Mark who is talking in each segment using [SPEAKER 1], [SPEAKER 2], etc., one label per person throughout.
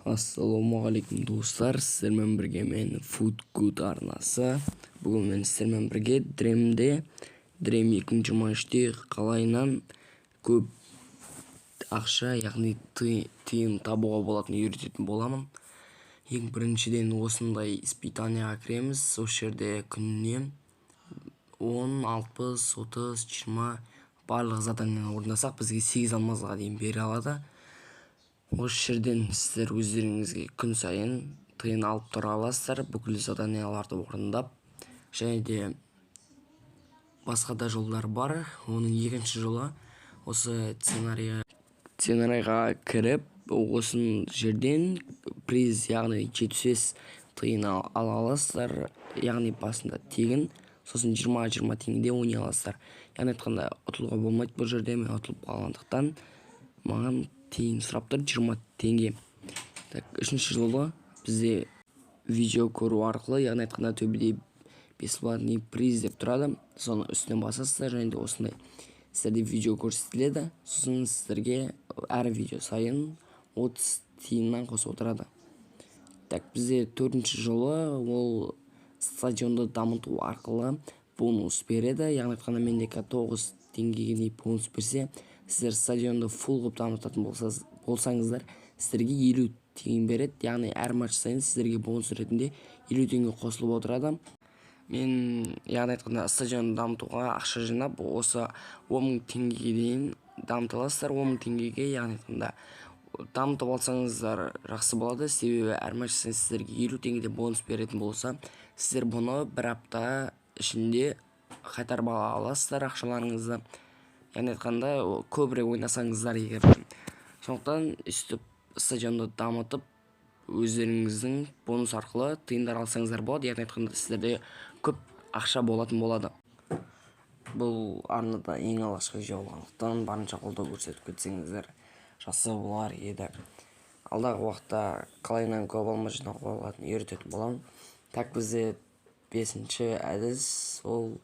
[SPEAKER 1] Ассалаумағалейкум достар, сіздермен бірге мен Food Good арнасы. Бүгін мен сіздермен бірге Дрем 2023-те қалайынан көп ақша, яғни тиын табуға болатынын үйрететін боламын. Ең біріншіден осындай испытанияға кіреміз. Осы жерде күніне 10, 60, 30, 20 барлық заданияны орындасақ, бізге 8 алмазға дейін бере алады. Осы жерден сіздер өздеріңізге күн сайын тиын алып тұра аласыздар, бүкіл заданияларды орындап. Және де басқа да жолдар бар. Оның екінші жолы осы сценарийға кіріп, осы жерден приз, яғни 75 тиын ала аласыздар. Яғни басында тегін, сосын 20 теңгеде ойнай аласыздар. Яғни айтқанда ұтылуға болмайды. Бұл жерде мен ұтылып қалғандықтан маған тиын сұрап тұр 20 теңге. Үшінші жолы бізде видео көру арқылы, яғни айтқанда төбеде бесплатный приз деп тұрады. Соны үстінен басасыздар, және де осындай сіздерде видео көрсетіледі. Сосын сіздерге әр видео сайын 30 тиыннан қосып отырады. Бізде төртінші жолы ол стадионды дамыту арқылы бонус береді. Яғни айтқанда менде 9 теңгеге дейін бонус берсе, сіздер стадионды фул қылып дамытатын болсаңыздар, сіздерге 50 теңге береді. Яғни әр матч сайын сіздерге бонус ретінде 50 теңге қосылып отырады. Мен, яғни айтқанда, стадионды дамытуға ақша жинап, осы 10.000 теңгеге дейін дамыта аласыздар. 10.000 теңгеге, яғни айтқанда, дамытып алсаңыздар жақсы болады. Себебі әр матч сайын сіздерге 50 теңгеде бонус беретін болса, сіздер бұны бір апта ішінде қайтарып ала аласыздар ақшаларыңызды. Яғни айтқанда, көбірек ойнасаңыздар егер. Сондықтан үстіп стадионды дамытып, өздеріңіздің бонус арқылы тиындар алсаңыздар болады. Яғни айтқанда, сіздерде көп ақша болатын болады. Бұл арнада ең алғашқы видео болғандықтан барынша қолдау көрсетіп кетсеңіздер жақсы болар еді. Алдағы уақытта қалайынан көп алма жинауға болатынын үйрететін боламын. Бізде 5-ші әдіс, ол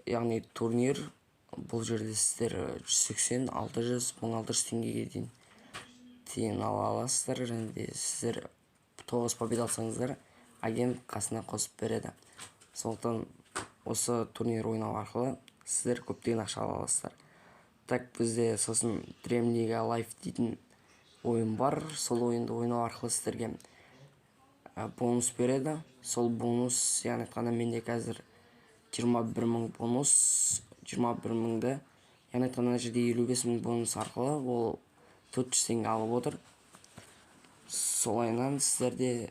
[SPEAKER 1] яғни турнир. Бұл жерде сіздер 180, 600, 1600 теңгеге дейін тиын ала аласыздар. Және де сіздер 9 победа алсаңыздар, агент қасына қосып береді. Сондықтан осы турнир ойнау арқылы сіздер көптеген ақша ала аласыздар. Бізде сосын Дрем Лига Лайф дейтін ойын бар. Сол ойынды ойнау арқылы сіздерге бонус береді. Сол бонус, яғни айтқанда, менде қазір 21.000 бонус, 21.000-ді, яғни айтқанда, жерде 55.000 бонус арқылы ол 400 теңге алып отыр. Солайынан сіздерде,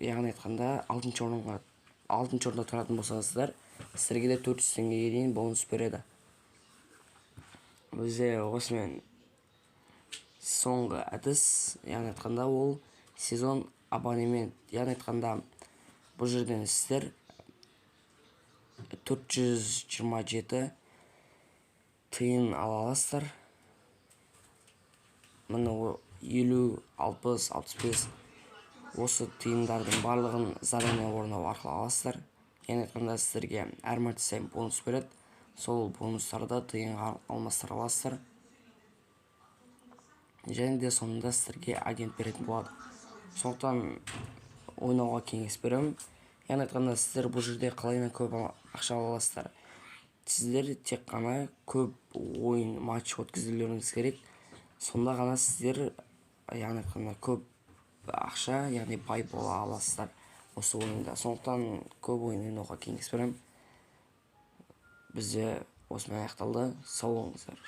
[SPEAKER 1] яғни айтқанда, 6-шы орында тұратын болсаңыздар, сіздерге де 400 теңгеге дейін бонус береді. Бізде осымен соңғы әдіс, яғни айтқанда, ол сезон абонемент. Яғни айтқанда, бұл жерден сіздер 427 тиын ала аласыздар. Міне 50, 60, 65 осы тиындардың барлығын задания орындау арқылы аласыздар. Яғни айтқанда, сіздерге әр матч сайын бонус береді. Сол бонустарды тиынға алмастыра аласыздар. Және де соңында сіздерге агент беретін болады. Сондықтан ойнауға кеңес беремін. Яғни айтқанда, сіздер бұл жерде қалайынан көп ақша ала аласыздар. Сіздер тек қана көп ойын матч өткізулеріңіз керек. Сонда ғана сіздер, яғни айтқанда, көп ақша, яғни бай бола аласыздар осы ойында. Сондықтан көп ойын ойнауға кеңес беремін. Бізде осымен аяқталды. Сау болыңыздар.